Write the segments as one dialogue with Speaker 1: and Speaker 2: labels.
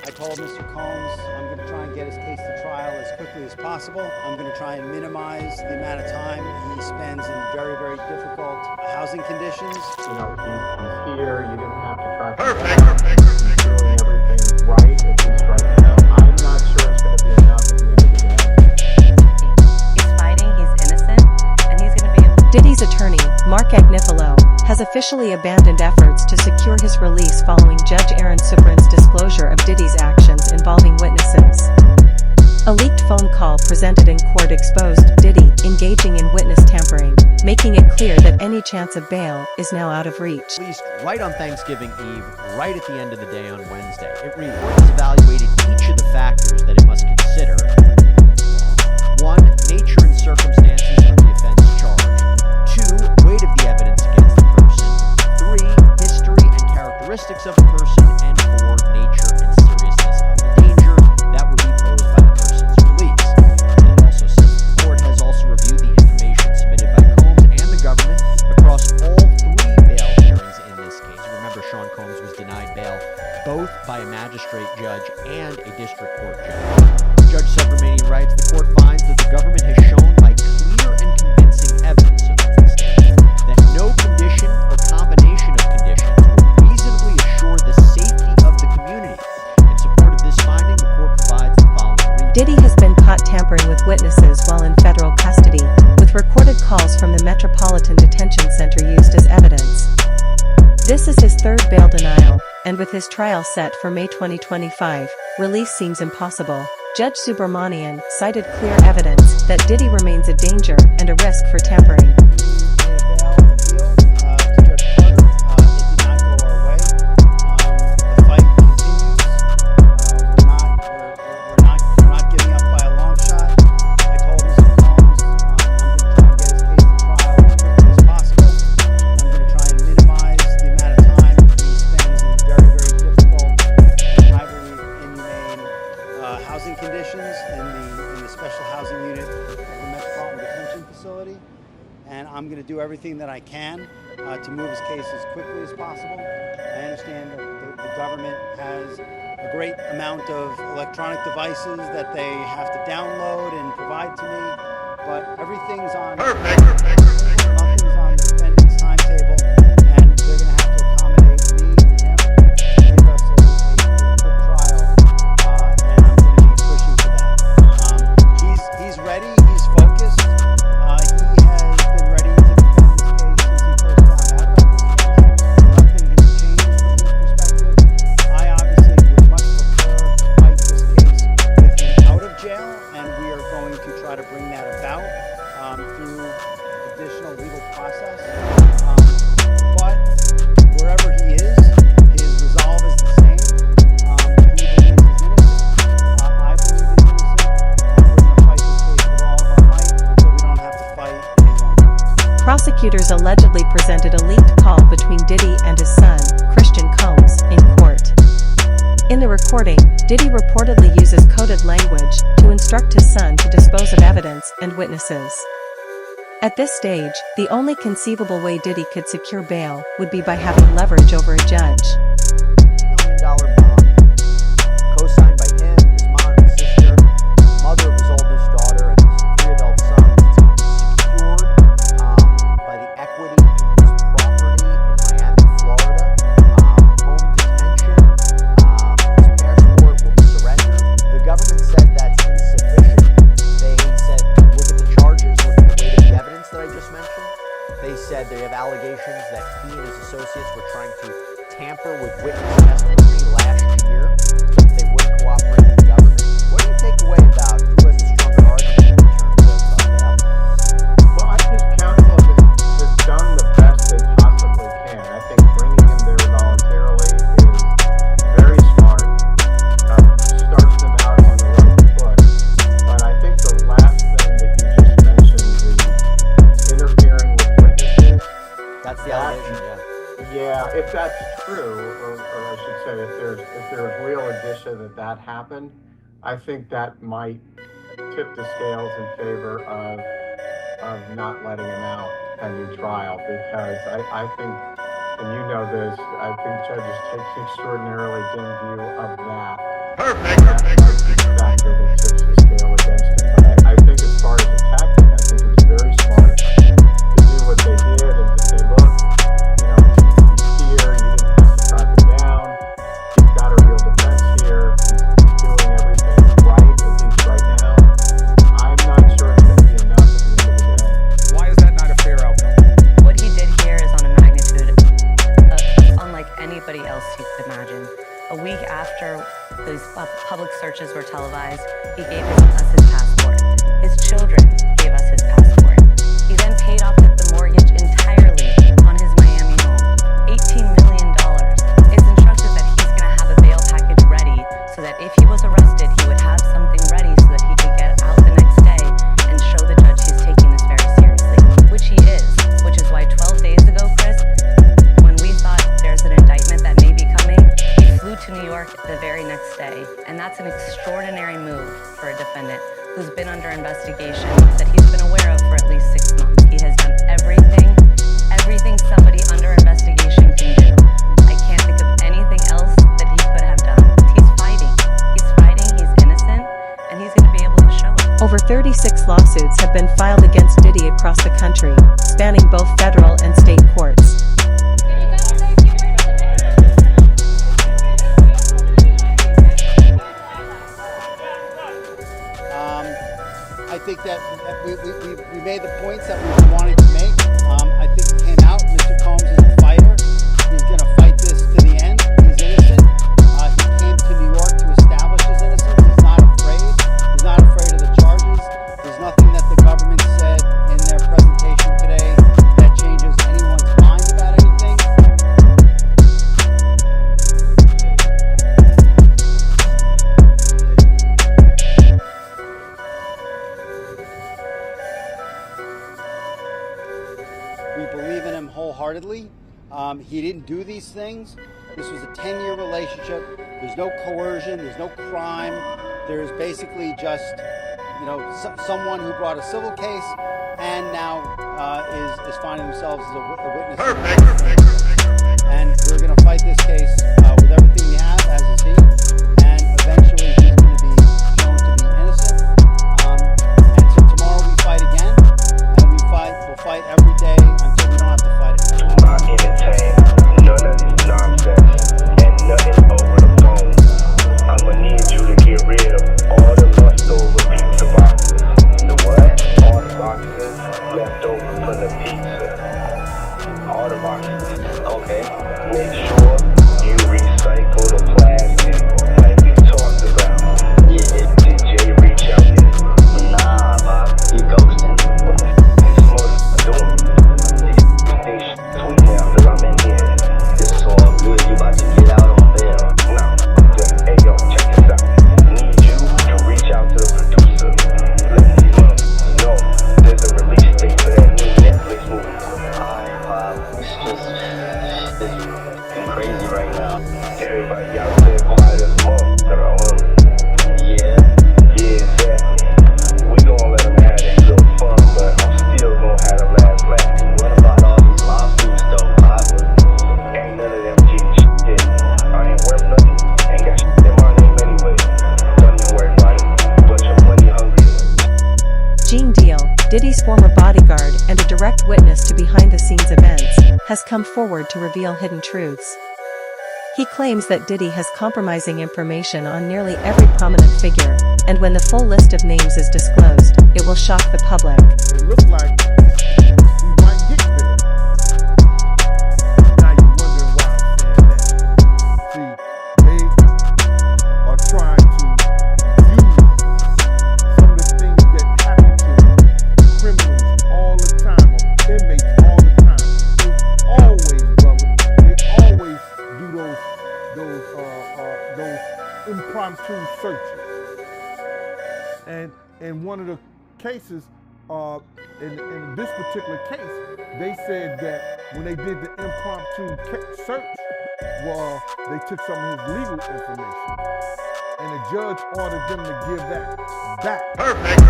Speaker 1: I told Mr. Combs I'm going to try and get his case to trial as quickly as possible. I'm going to try and minimize the amount of time he spends in very, very difficult housing conditions.
Speaker 2: He's here. You didn't have to track him down. He's doing everything right, at least right now. I'm not sure it's going to be enough at the end of the day.
Speaker 3: He's fighting, he's innocent, and he's going to be able.
Speaker 4: Diddy's attorney, Mark Agnifilo, has officially abandoned efforts to secure his release following Judge Aaron Superin's disclosure of Diddy's actions involving witnesses. A leaked phone call presented in court exposed Diddy engaging in witness tampering, making it clear that any chance of bail is now out of reach.
Speaker 5: Released right on Thanksgiving Eve, right at the end of the day on Wednesday. It reports evaluated each of the factors that it must consider. 1. Nature and circumstances of the offense charged. 2. Weight of the evidence against the person. 3. History and characteristics of the person. And 4. Nature and seriousness of the danger that would be posed by the person's release. And it also says the court has also reviewed the information submitted by Combs and the government across all 3 bail hearings in this case. Remember, Sean Combs was denied bail both by a magistrate judge and a district court judge. Judge Subramanian writes, the court finds that the government has shown by clear and convincing evidence, so that's the standard, that no condition or combination of conditions will reasonably assure the safety of the community. In support of this finding, the court provides the following reason.
Speaker 4: Diddy has been caught tampering with witnesses while in federal custody, with recorded calls from the Metropolitan Detention Center used as evidence. This is his 3rd bail denial, and with his trial set for May 2025, release seems impossible. Judge Subramanian cited clear evidence that Diddy remains a danger and a risk for tampering.
Speaker 1: Housing conditions in the special housing unit of the Metropolitan Detention Facility, and I'm going to do everything that I can to move his case as quickly as possible. I understand that the government has a great amount of electronic devices that they have to download and provide to me, but everything's on nothing's on the defendant's timetable, and they're going to have to accommodate me and him to give us a quick trial. He's ready, he's focused. He has been ready to defend this case since he first found out about this case. Nothing has changed from his perspective. I obviously would much prefer to fight this case with him out of jail, and we are going to try to bring that about through additional legal process. But wherever he is, his resolve is the same. He believes he's innocent. I believe he's innocent.
Speaker 4: Prosecutors allegedly presented a leaked call between Diddy and his son, Christian Combs, in court. In the recording, Diddy reportedly uses coded language to instruct his son to dispose of evidence and witnesses. At this stage, the only conceivable way Diddy could secure bail would be by having leverage over a judge.
Speaker 5: $50 million bond, co-signed by him, his mom, his sister, the mother of his oldest daughter, and his 3 adult sons. It's secured by the equity in his property in Miami, Florida. Home detention. His passport will be surrendered. The government said that's insufficient. They said, look at the charges, look at the weight of the evidence that I just mentioned. They said they have allegations that he and his associates were trying to tamper with witness testimony last year if they wouldn't cooperate with the government. What do you take away about who has a stronger argument in terms of bail?
Speaker 2: Well, I think counsel has done the best they possibly can. I think bringing him there voluntarily is very smart. Starts them out on the right foot. But I think the last thing that you just mentioned, the interfering with witnesses.
Speaker 5: That's the allegation, yeah.
Speaker 2: Yeah, if that's true, or I should say, if there's real indicia that happened, I think that might tip the scales in favor of not letting him out pending trial, because I think, and you know this, I think judges take an extraordinarily dim view of that. that might be a factor that tips the scale against him. But I think as far as the tactic, I think it was very smart to do what they did and to say, look, he's here, you didn't have to track him down, he's got a real defense here, he's doing everything right, at least right now. I'm not sure it's going to be enough at the end of the day.
Speaker 6: Why is that not a fair outcome?
Speaker 3: What he did here is on a magnitude unlike anybody else you could imagine. A week after those public searches were televised, he gave us his passport. His children gave us his passport. He then paid off the mortgage entirely on his Miami home, $18 million. It's instructed that he's going to have a bail package ready so that if he was arrested, he would have something ready so that he could get out the next day and show the judge he's taking this very seriously, which he is, which is why 12 days ago, Chris, when we thought there's an indictment that may be coming, he flew to New York the very next day. And that's an extraordinary move for a defendant who's been under investigation that he's been aware of for at least 6 months. He has done everything somebody under investigation can do. I can't think of anything else that he could have done. He's fighting, he's innocent, and he's going to be able to show it.
Speaker 4: Over 36 lawsuits have been filed against Diddy across the country, spanning both federal and state courts.
Speaker 1: I think that we made the points that we wanted to make. I think it came out. Mr. Combs is a fighter. He's going to fight this to the end. He's innocent. He came to New York to establish his innocence. He's not afraid. He's not afraid of the charges. There's nothing that the government said in their presentation today that changes anyone's mind about anything. We believe in him wholeheartedly. He didn't do these things. This was a 10-year relationship. There's no coercion. There's no crime. There's basically just, someone who brought a civil case and now is finding themselves as a witness. Perfect. And we're going to fight this case with everything we have, as is he. And eventually he's going to be shown to be innocent. And so tomorrow we fight again, and we'll fight every day until we don't have to fight it.
Speaker 7: Do not entertain none of this nonsense and nothing over the phone. I'ma need you to get rid of all the leftover pizza boxes. The what? All the boxes left over from the pizza. All the boxes. Okay. Make sure you recycle the plastic like we talked about. Yeah, did Jay reach out yet? Nah, Bob. He ghosting. You about to get out on bail. No. Hey, yo, check this out. Need you to reach out to the producer. Let me know there's a release date for that new Netflix movie. Alright, Bob. It's been crazy right now. Everybody out there quiet as fuck. They're all hungry. Yeah, exactly. We gonna let them have their little fun, but I'm still gonna have the last laugh. What about all these lawsuits, though, Bob? Ain't none of them shit. I ain't worth nothing. Ain't got shit in my name anyway. Don't even worry about it. Bunch of money hungry.
Speaker 4: Gene Deal, Diddy's former bodyguard and a direct witness to behind-the-scenes events, has come forward to reveal hidden truths. He claims that Diddy has compromising information on nearly every prominent figure, and when the full list of names is disclosed, it will shock the public.
Speaker 8: It looks like he might get there. Now you're wondering why I'm saying that. See, they are trying to use some of the things that happen to criminals all the time, or inmates all the time. They always, brother, do those impromptu searches. And in one of the cases, in this particular case, they said that when they did the impromptu search, well, they took some of his legal information, and the judge ordered them to give that back. Perfect.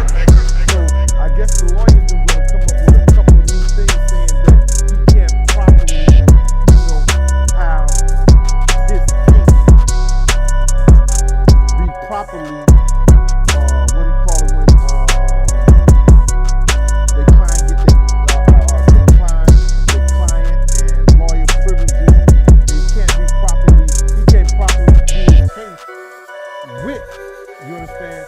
Speaker 8: So I guess the lawyers are going to come up with a couple of new things saying that he can't properly, have his case be properly, what do you call it when they client get their client and lawyer privileges. He can't properly do his case with, you understand,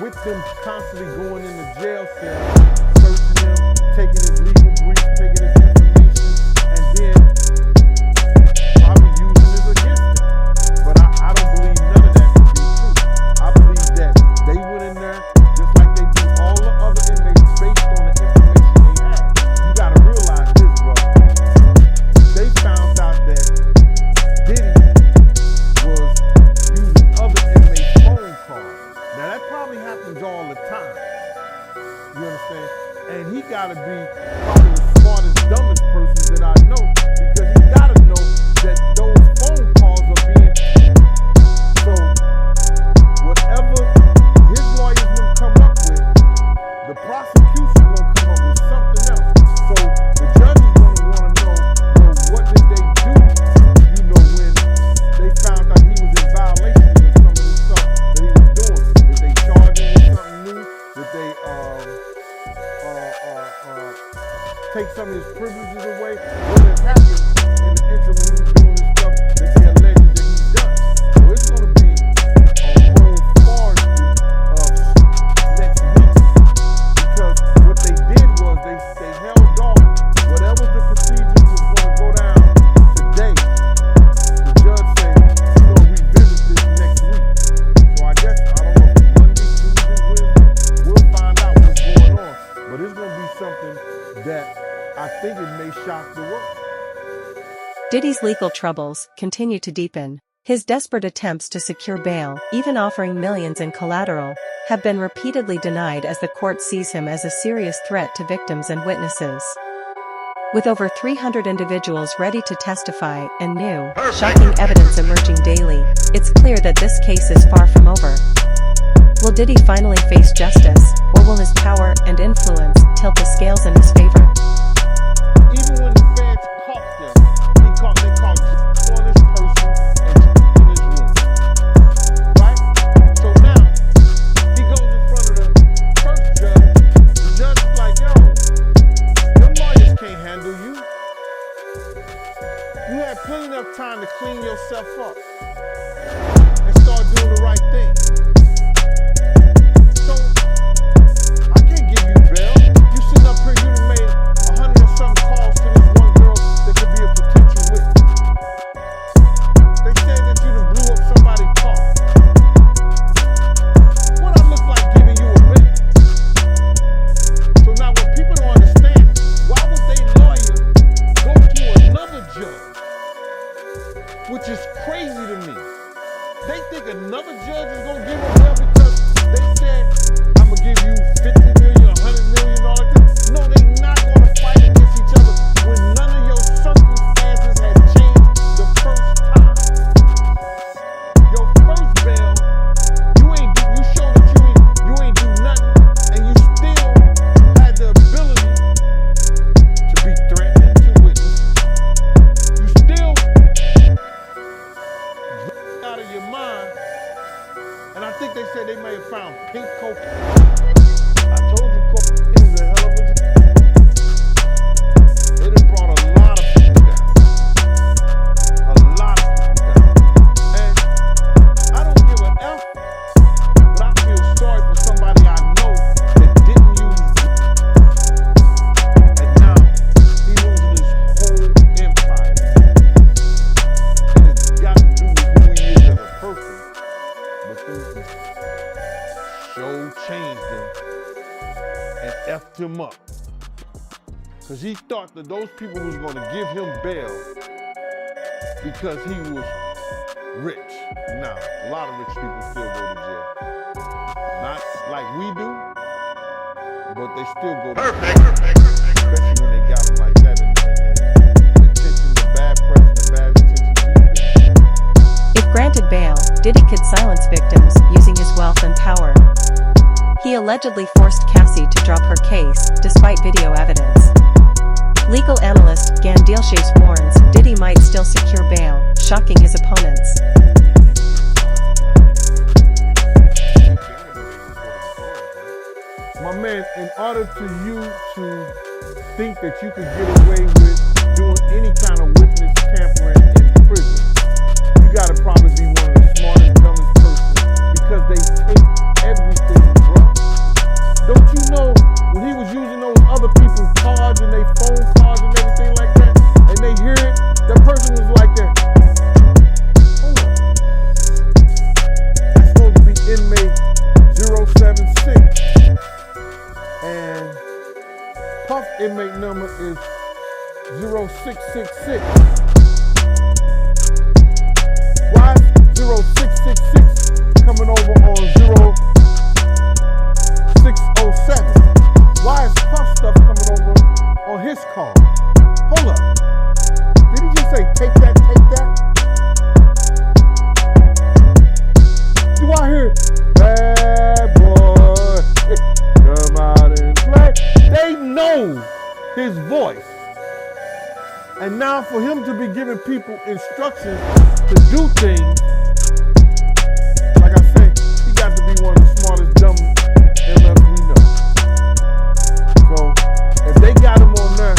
Speaker 8: with them constantly going in the jail cell, searching him, taking his legal brief, taking his information, and then probably using it against him. But I don't believe none of that to be true. I believe that they went in there just like they do all the other inmates based on the information they had. You gotta realize this, bro. They found out that Diddy was using other inmates' phone calls. Now that probably happens all the time. You understand? And he gotta be probably the smartest, dumbest person that I know, because he gotta know that those phone calls are being. So whatever his lawyers them come up with, the prosecution gonna come up with something else. So the judge is gonna want to know, well, what did they do? You know, when they found out he was in violation of some of the stuff that he was doing. Did they charge him with something new? Did they take some of his privileges away? What has happened in the interim when he was doing this stuff that they alleged that he's done? So it's going to be a whole forestry of next week, because what they did was they held off whatever the procedures was going to go down today. The judge said he's going to revisit this next week. So I guess, I don't know if it's Monday, Tuesday, Wednesday, we'll find out what's going on. But it's going to be something that I think it may shock the world.
Speaker 4: Diddy's legal troubles continue to deepen. His desperate attempts to secure bail, even offering millions in collateral, have been repeatedly denied as the court sees him as a serious threat to victims and witnesses. With over 300 individuals ready to testify and new, shocking evidence emerging daily, it's clear that this case is far from over. Will Diddy finally face justice, or will his power and influence tilt the scales in his favor?
Speaker 8: Even when the feds caught them, they caught on this person and in his room. Right? So now, he goes in front of the first judge. The judge is like, yo, your lawyers can't handle you. You had plenty enough time to clean yourself up and start doing the right thing. So, I can't give you bail. You sitting up here, you done made 100 or something calls to this one girl that could be a potential witness. They said that you done blew up somebody's car. What I look like giving you a bail? So now what people don't understand, why would they lawyer go to another judge? Which is crazy to me. They think another judge is gonna give them bail because they said, I'm gonna give you $50 million, $100 million. No, they not gonna fight against each other when none of your circumstances have changed the first time. Your first bail, you show that you ain't do nothing, and you still had the ability to be threatening to witnesses. You still out of your mind, and I think they said they may have found pink cocaine. I told you cocaine is a hell of a drug. It has brought a lot of people down. A lot of people down. And I don't give a F, but I feel sorry for somebody I know that didn't use it. And now he losing his whole empire. And it's got to do with who he is as a person. But things sure changed him and effed him up. Because he thought that those people was going to give him bail because he was rich. Now, a lot of rich people still go to jail. Not like we do, but they still go to jail. Especially when they got them like that and the attention, the bad press and the bad attention he's been.
Speaker 4: If granted bail, Diddy could silence victims using his wealth and power. He allegedly forced Cassie to drop her case, despite video evidence. Legal analyst Gan Dielshaves warns Diddy might still secure bail, shocking his opponents.
Speaker 8: in order to you to think that you could get away with doing any kind of witness tampering in prison, you gotta probably be one of the smartest, dumbest persons, because they take everything, bro. Don't you know when he was using those other people's cards and they phone cards and everything like that, and they hear it, that person was like that. Hold on. That's supposed to be inmate 076. And Puff inmate number is 0666. Why is 0666 coming over on 0607? Why is Puff stuff coming over on his card? Hold up. Did he just say take that, take that? Do I hear bad boy come out and play? They know his voice. And now for him to be giving people instructions to do things, like I said, he got to be one of the smartest, dumb MFs we know. So if they got him on there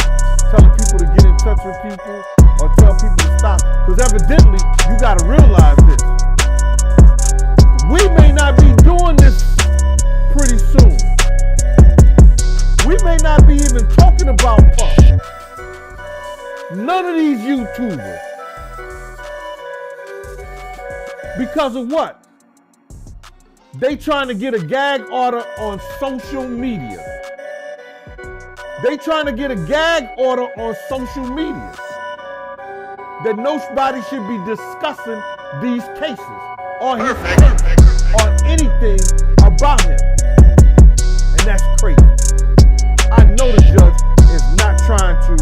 Speaker 8: telling people to get in touch with people or tell people to stop, because evidently you got to realize this. We may not be doing this pretty soon. We may not be even talking about Puff. None of these YouTubers. Because of what? They trying to get a gag order on social media. They trying to get a gag order on social media. That nobody should be discussing these cases or his case or anything about him. And that's crazy. I know the judge is not trying to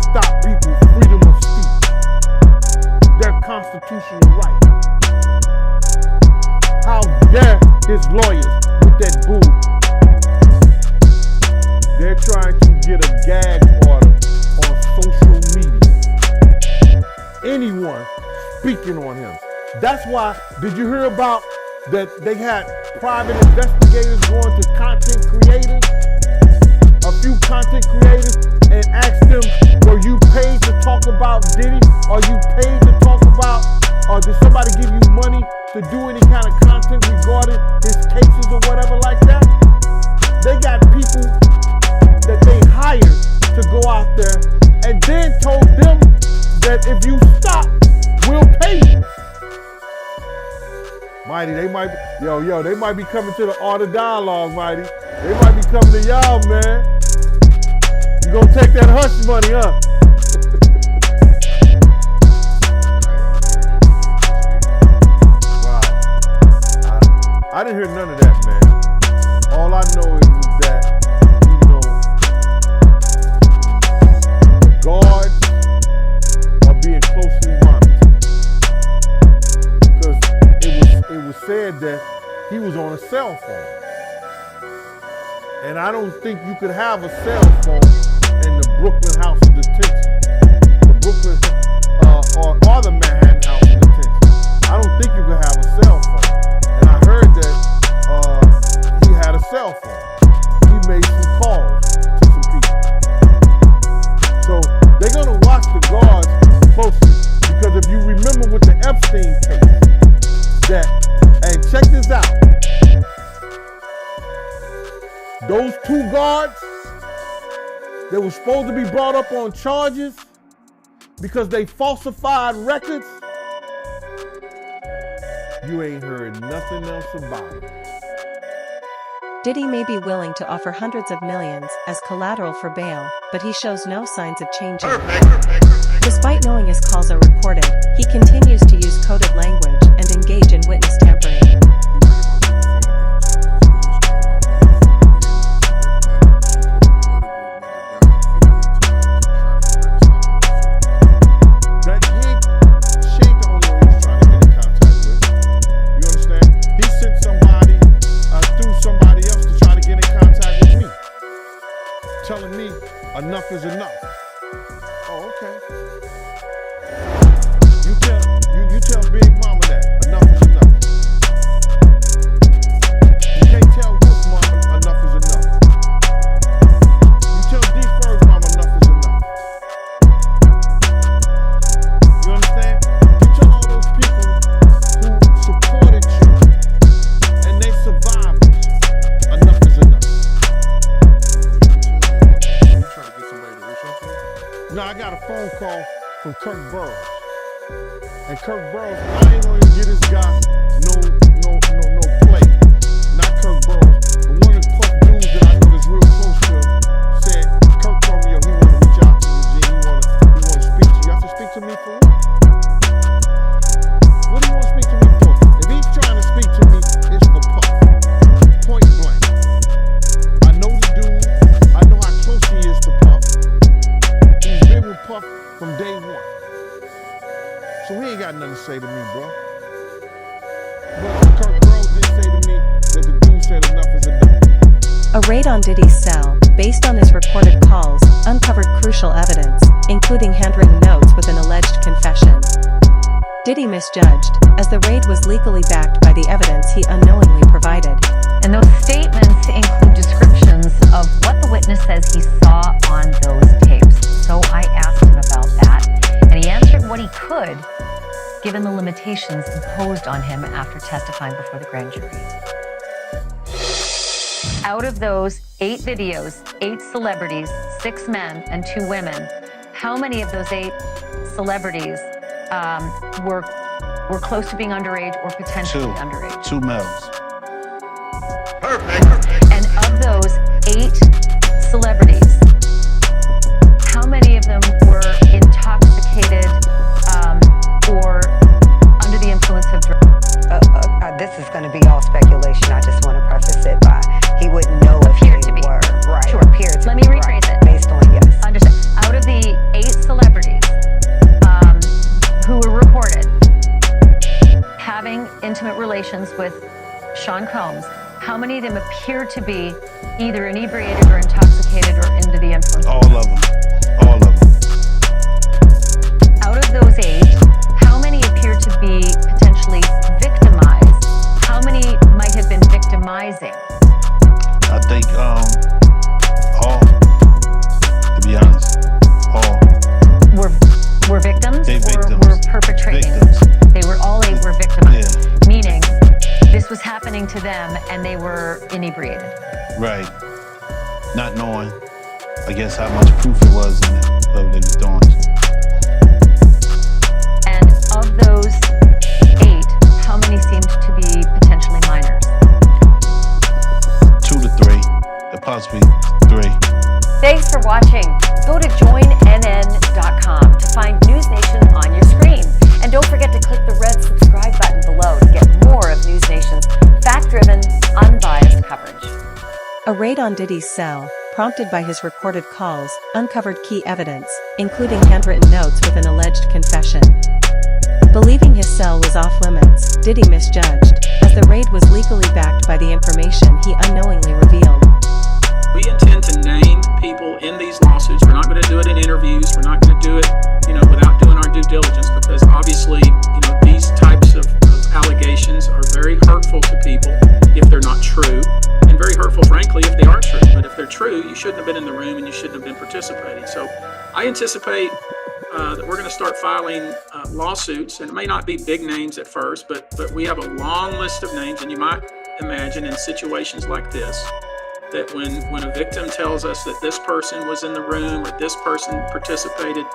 Speaker 8: stop people's freedom of speech, their constitutional right. How dare his lawyers with that bull? They're trying to get a gag order on social media. Anyone speaking on him. That's why, did you hear about that they had private investigators going to content creators? A few content creators, and asked them, were you paid to talk about Diddy? Are you paid to talk about, or did somebody give you money to do any kind of content regarding his cases or whatever like that? They got people that they hired to go out there and then told them that if you stop, we'll pay you. Mighty, they might be, they might be coming to the Art of Dialogue, Mighty. They might be coming to y'all, man. You gonna take that hush money, huh? Wow. I didn't hear none of that, man. All I know is that, the guards are being closely monitored. Because it was said that he was on a cell phone. And I don't think you could have a cell phone in the Brooklyn House of Detention, the Brooklyn or the Manhattan House of Detention. I don't think you could have a cell phone. And I heard that he had a cell phone. He made some calls to some people. So they're gonna watch the guards closely, because if you remember with the Epstein case, and check this out. Those two guards that were supposed to be brought up on charges because they falsified records, you ain't heard nothing else about it.
Speaker 4: Diddy may be willing to offer hundreds of millions as collateral for bail, but he shows no signs of changing. Despite knowing his calls are recorded, he continues to use coded language and engage in witness tampering.
Speaker 8: Telling me enough is enough. Oh, okay. You tell Big Mama that enough is enough. You can't tell Wolf Mama enough is enough. from Kirk Burroughs. And Kirk Burroughs, I ain't gonna get this guy no play. Not Kirk Burroughs, but one of the Puff dudes that I know that's real close to him said, Kirk told me, yo, he wanna reach out to you, G. He wanna speak to you. I said, speak to me for what? What do you want to speak to me for? If he's trying to speak to me, it's for Puff. Point blank. I know the dude. I know how close he is to Puff. He's been with Puff from day one. So he ain't got nothing to say to me, bro. But Kirk Burroughs did say to me that the dude said enough is enough.
Speaker 4: A raid on Diddy's cell, based on his recorded calls, uncovered crucial evidence, including handwritten notes with an alleged confession. Diddy misjudged, as the raid was legally backed by the evidence he unknowingly provided.
Speaker 6: And those statements include descriptions of what the witness says he saw on those tapes. So I asked him about that, and he answered what he could, given the limitations imposed on him after testifying before the grand jury. Out of those 8 videos, 8 celebrities, 6 men and 2 women, how many of those 8 celebrities were close to being underage or potentially underage?
Speaker 9: 2 males.
Speaker 6: And of those 8 celebrities, how many of them were intoxicated or under the influence of drugs?
Speaker 10: This is going to be all speculation. I just want to preface it by he wouldn't know if
Speaker 6: Appear
Speaker 10: they
Speaker 6: to be.
Speaker 10: were. Right.
Speaker 6: Sure.
Speaker 10: Appear to
Speaker 6: Let
Speaker 10: be,
Speaker 6: me rephrase
Speaker 10: right,
Speaker 6: it.
Speaker 10: Based on, yes.
Speaker 6: Understand. Out of the 8 celebrities who were reported having intimate relations with Sean Combs, how many of them appear to be either inebriated or intoxicated or under the influence?
Speaker 9: All of them. All of them.
Speaker 6: Out of those 8, how many appear to be potentially victimized? How many might have been victimizing?
Speaker 9: I think all. To be honest, all.
Speaker 6: Were victims
Speaker 9: They
Speaker 6: or
Speaker 9: victims.
Speaker 6: were perpetrating?
Speaker 9: Victims.
Speaker 6: They were all 8 were victimized.
Speaker 9: Yeah.
Speaker 6: Meaning this was happening to them and they were inebriated.
Speaker 9: Right. Not knowing, I guess, how much proof it was in it, whatever they was doing.
Speaker 6: And of those 8, how many seemed to be potentially minors?
Speaker 9: 2 to 3, or possibly 3.
Speaker 11: Thanks for watching. Go to joinnn.com to find News Nation on your screen. And don't forget to click the red subscribe button below to get more of News Nation's fact-driven, unbiased coverage.
Speaker 4: A raid on Diddy's cell, prompted by his recorded calls, uncovered key evidence, including handwritten notes with an alleged confession. Believing his cell was off limits, Diddy misjudged, as the raid was legally backed by the information he unknowingly revealed.
Speaker 12: We intend to name people in these lawsuits. We're not going to do it in interviews. We're not going to do it, without doing our due diligence, because obviously, these types of allegations are very hurtful to people if they're not true, and very hurtful, frankly, if they are true. But if they're true, you shouldn't have been in the room and you shouldn't have been participating. So I anticipate that we're going to start filing lawsuits, and it may not be big names at first, but we have a long list of names, and you might imagine in situations like this, that when a victim tells us that this person was in the room or this person participated,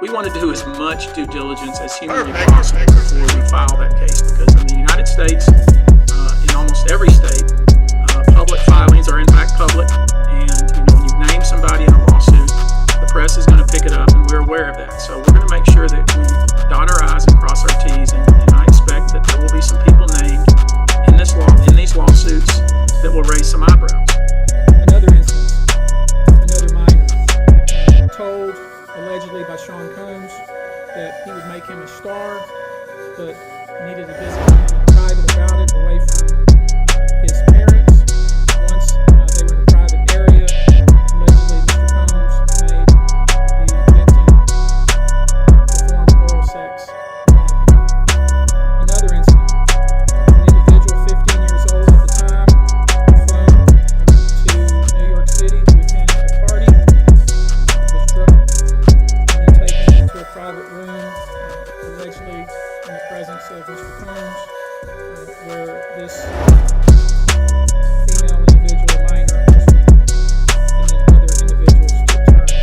Speaker 12: we want to do as much due diligence as humanly possible before we file that case, because in the United States, in almost every state, public filings are in fact public, and when you name somebody in a lawsuit, the press is going to pick it up, and we're aware of that. So we're going to make sure that we dot our I's and cross our T's, and I expect that there will be some people named in these lawsuits that will raise some eyebrows.
Speaker 13: Another instance, another minor, told allegedly by Sean Combs that he would make him a star, but needed to visit him in private about it, away from his parents. Once they were in a private area, allegedly Mr. Combs made the victim perform oral sex on him. Another incident, an individual 15 years old at the time, flown to New York City to attend a party, was drugged, and then taken into a private room, allegedly in the presence of Mr. Combs, where this female individual, minor, and then other individuals took turns.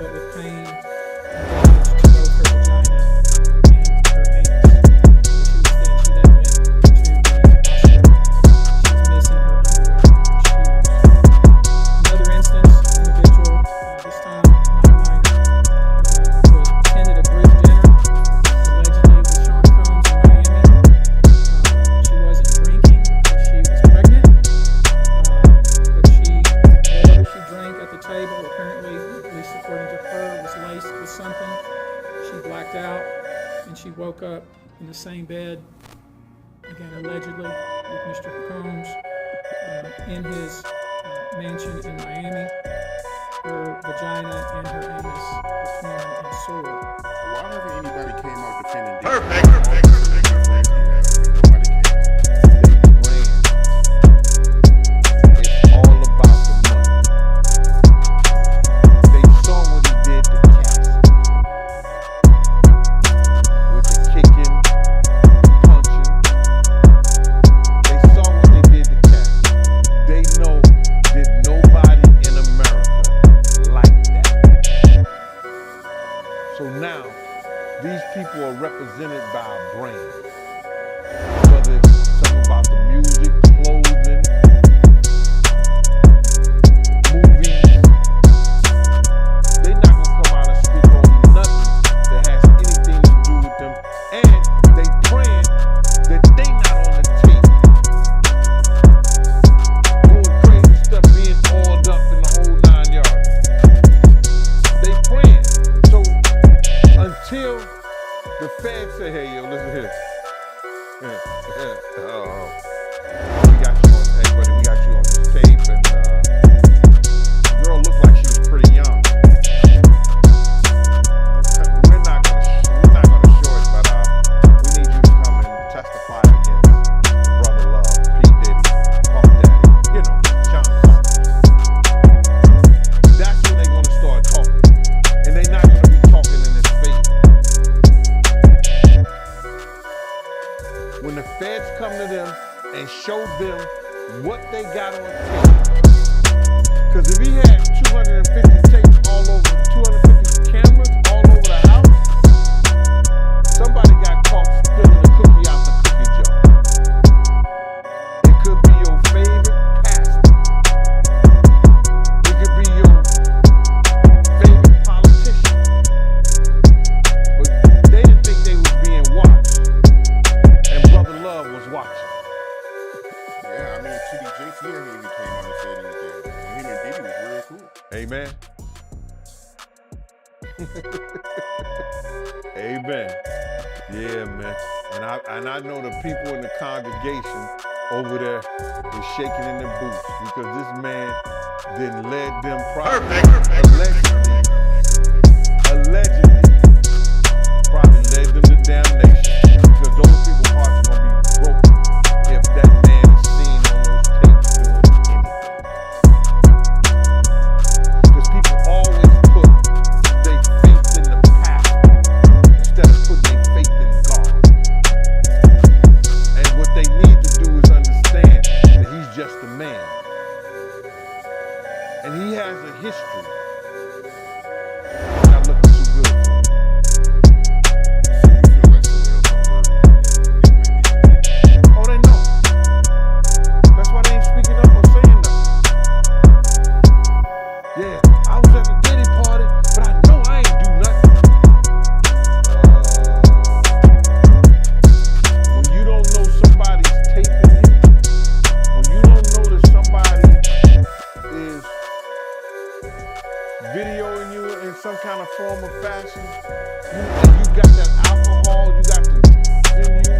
Speaker 13: but with pain and damage to both her vagina and her anus. She then went to the hospital. She was missing her underwear and her shoes. Another instance, individual, this time not minor, attended a group dinner, allegedly with Sean Combs in Miami. She wasn't drinking because she was pregnant, but whatever she drank at the table, apparently, at least according to her, was laced with something. She blacked out, and she woke up in the same bed, again allegedly, with Mr. Combs in his mansion in Miami. Her vagina and her anus were torn and sore.
Speaker 14: Why never anybody came out defending Diddy?
Speaker 9: Perfect.
Speaker 14: Nobody came out.
Speaker 8: It's all about the money. They saw what he did to Cassie. With the kicking, punching. They saw what they did to Cassie. They know that nobody in America like that. So now, these people are represented by a brand. Whether it's something about the music, clothing, movies, they're not gonna come out and speak on nothing that has anything to do with them. And they praying that they not on the tape doing crazy stuff, being oiled up in the whole 9 yards. They praying. So until the feds say, hey, yo, listen here. We got you on, hey buddy, we got you on this tape, and the girl looked like she was pretty young. We're not gonna show it, but we need you to come and testify against Brother Love, P. Diddy, Puff Daddy, John Combs. That's when they're gonna start talking, and they're not gonna be talking in his face. When the feds come to them and show them what they got on tape. Because if he had 250 tapes all over, 250 cameras all over the house, somebody got caught stealing a cookie out the cookie jar. It could be your favorite pastor. It could be your favorite politician. But they didn't think they was being watched. And Brother Love was watching.
Speaker 14: Yeah, I mean, TDJC never even came out and said anything. And him and Diddy was real cool.
Speaker 8: Amen. Amen. Yeah, man. And I know the people in the congregation over there is shaking in their boots because this man then led them probably allegedly probably led them to damnation because those people's hearts are gonna be broken if that man is seen on those tapes doing anything. Because people always put their faith in the past instead of putting their faith in God. And what they need to do is understand that he's just a man. And he has a history. Not looking too good. Oh, they know. That's why they ain't speaking up or saying nothing. Yeah, I was at the Diddy party, but I know I ain't do nothing. When you don't know somebody's taping you, when you don't know that somebody is videoing you in some kind of form or fashion, you got that alcohol, you got the venue,